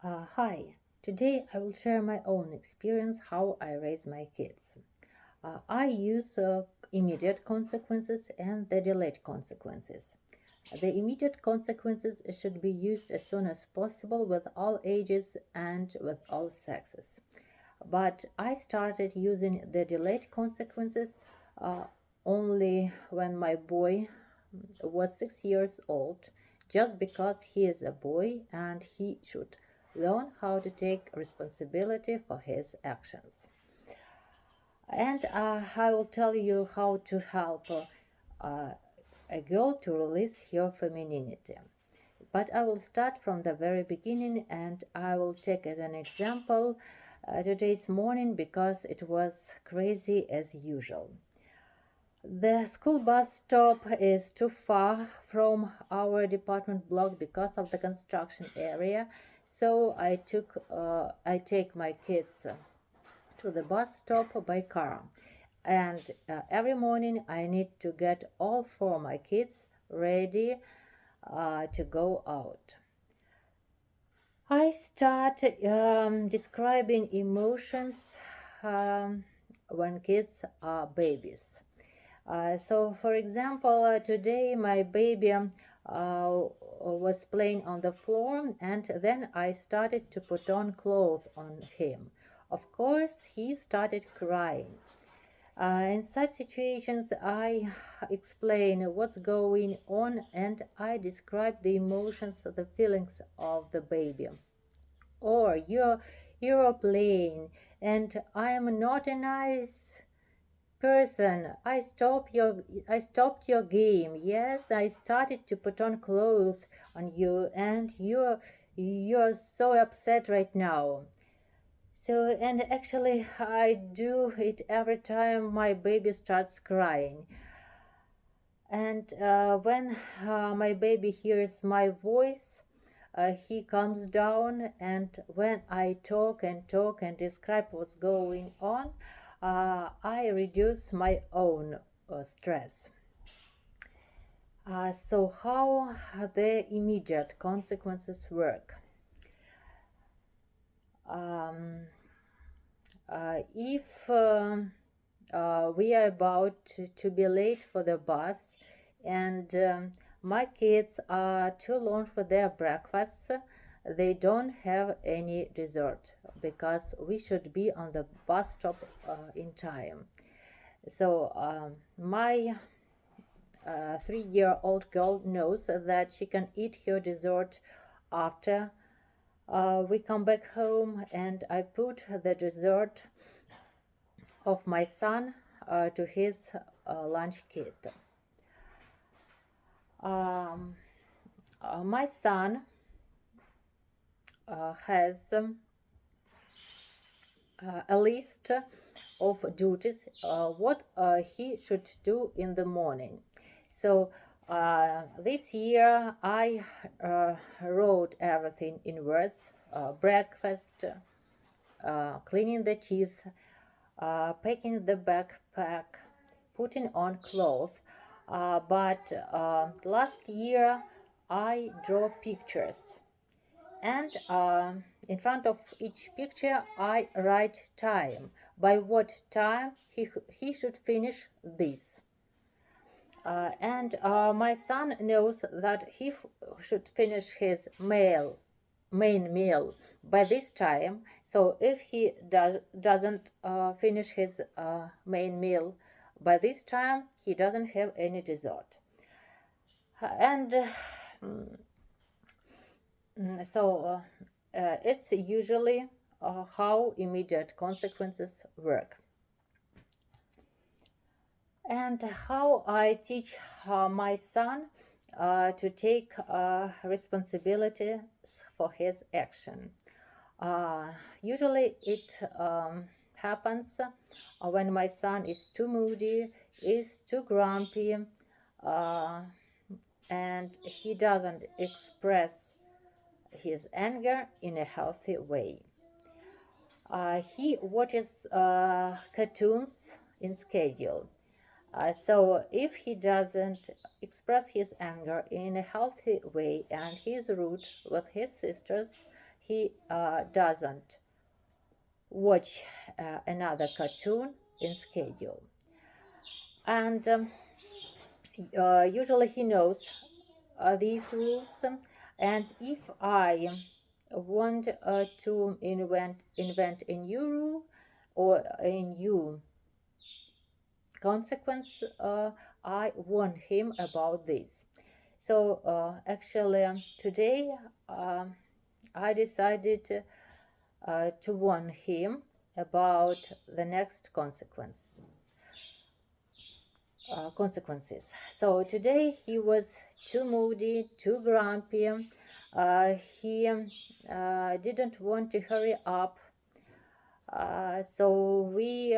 Hi, today I will share my own experience how I raise my kids. I use immediate consequences and the delayed consequences. The immediate consequences should be used as soon as possible with all ages and with all sexes. But I started using the delayed consequences uh, only when my boy was 6 years old, just because he is a boy and he should learn how to take responsibility for his actions. And I will tell you how to help a girl to release her femininity. But I will start from the very beginning and I will take as an example today's morning because it was crazy as usual. The school bus stop is too far from our department block because of the construction area, so I take my kids to the bus stop by car. And every morning I need to get all four my kids ready to go out. I start describing emotions when kids are babies. So, for example, today my baby was playing on the floor, and then I started to put on clothes on him. Of course, he started crying. In such situations, I explain what's going on and I describe the emotions, the feelings of the baby. Or you're playing, and I am not a nice person. I stopped your game. Yes, I started to put on clothes on you, and you're so upset right now. So, and actually, I do it every time my baby starts crying. And when my baby hears my voice, he calms down. And when I talk and talk and describe what's going on, I reduce my own stress. So, how the immediate consequences work? Um, if we are about to be late for the bus and my kids are too long for their breakfasts, they don't have any dessert because we should be on the bus stop in time. So my 3-year-old girl knows that she can eat her dessert after we come back home, and I put the dessert of my son to his lunch kit. Um, my son has a list of duties what he should do in the morning. So this year I wrote everything in words: breakfast, cleaning the teeth, packing the backpack, putting on clothes. But last year I draw pictures, and in front of each picture I write time. By what time he should finish this. And my son knows that he should finish his main meal by this time. So if he doesn't finish his main meal by this time, he doesn't have any dessert. And so it's usually how immediate consequences work. And how I teach my son to take responsibilities for his action. Usually it happens when my son is too moody, is too grumpy, uh, and he doesn't express his anger in a healthy way. He watches cartoons in schedule. So if he doesn't express his anger in a healthy way and he's rude with his sisters, he doesn't watch another cartoon in schedule. And usually he knows these rules. And if I want to invent a new rule or a new consequence, I warn him about this. So actually today I decided to warn him about the next consequences. So today he was too moody, too grumpy. He didn't want to hurry up. So we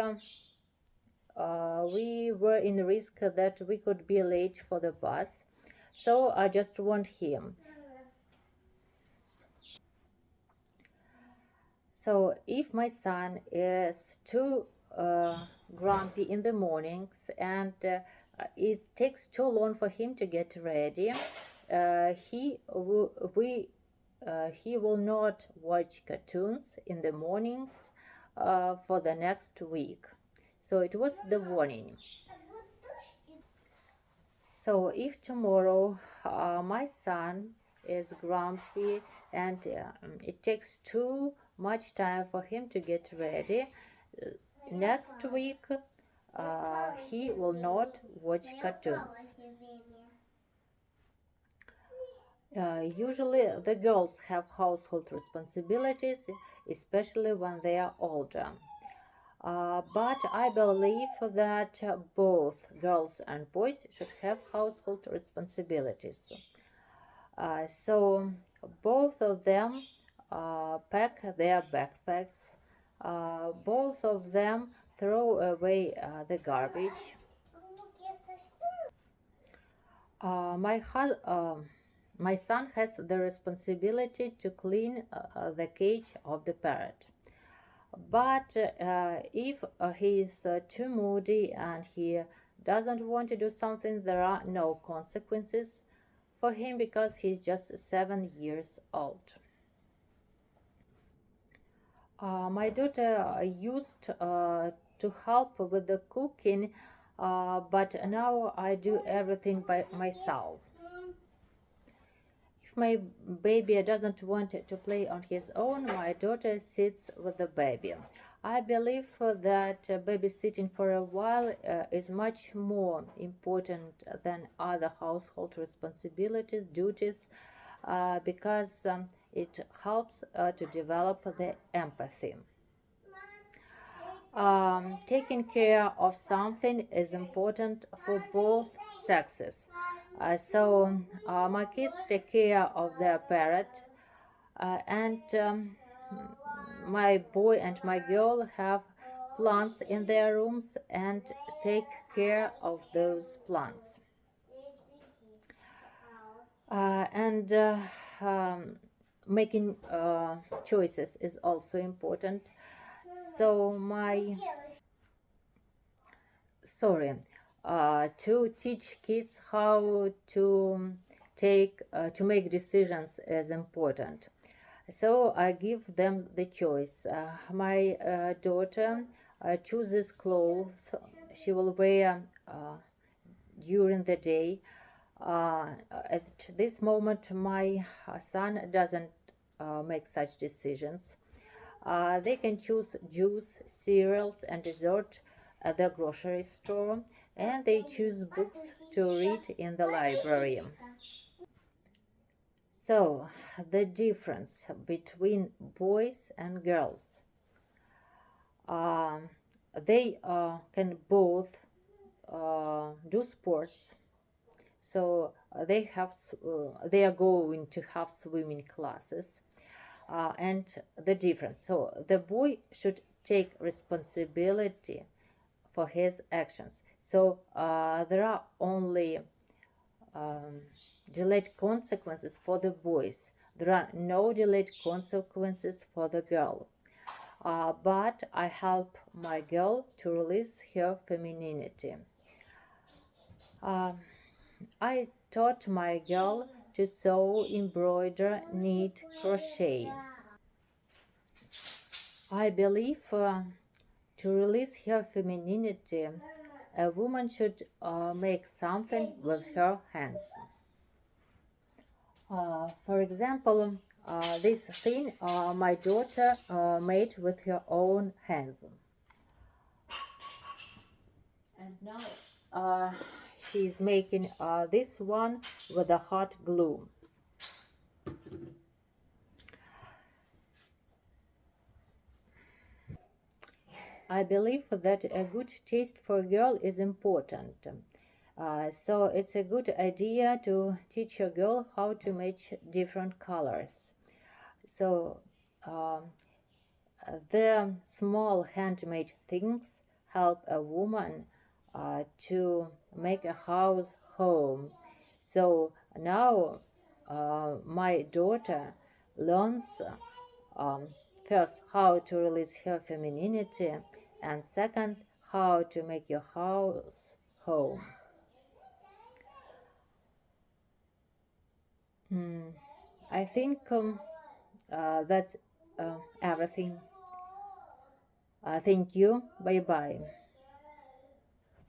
were in risk that we could be late for the bus. So I just warned him. So if my son is too grumpy in the mornings and it takes too long for him to get ready, he will not watch cartoons in the mornings for the next week. So it was the warning. So if tomorrow my son is grumpy and it takes too much time for him to get ready, next week he will not watch cartoons. Usually the girls have household responsibilities, especially when they are older. But I believe that both girls and boys should have household responsibilities. So both of them pack their backpacks. Both of them throw away the garbage. My son has the responsibility to clean the cage of the parrot. But if he is too moody and he doesn't want to do something, there are no consequences for him because he's just 7 years old. My daughter used to help with the cooking, but now I do everything by myself. If my baby doesn't want to play on his own, my daughter sits with the baby. I believe that babysitting for a while is much more important than other household responsibilities, duties, because it helps to develop the empathy. Taking care of something is important for both sexes. So my kids take care of their parrot, and my boy and my girl have plants in their rooms and take care of those plants. And making choices is also important. So to teach kids how to make decisions is important. So I give them the choice. My daughter chooses clothes she will wear during the day. At this moment, my son doesn't make such decisions. They can choose juice, cereals, and dessert at the grocery store, and they choose books to read in the library. So, the difference between boys and girls. They can both do sports. So they are going to have swimming classes. And the difference. So the boy should take responsibility for his actions. So there are only delayed consequences for the boys. There are no delayed consequences for the girl. But I help my girl to release her femininity. I taught my girl to sew, embroider, knit, crochet. I believe to release her femininity, a woman should make something with her hands. For example, this thing my daughter made with her own hands. And now she's making this one with a hot glue. I believe that a good taste for a girl is important. So it's a good idea to teach a girl how to match different colors. So um, the small handmade things help a woman to make a house home. So now my daughter learns um, first how to release her femininity, and second how to make your house home. Mm, I think that's everything. Thank you. Bye bye.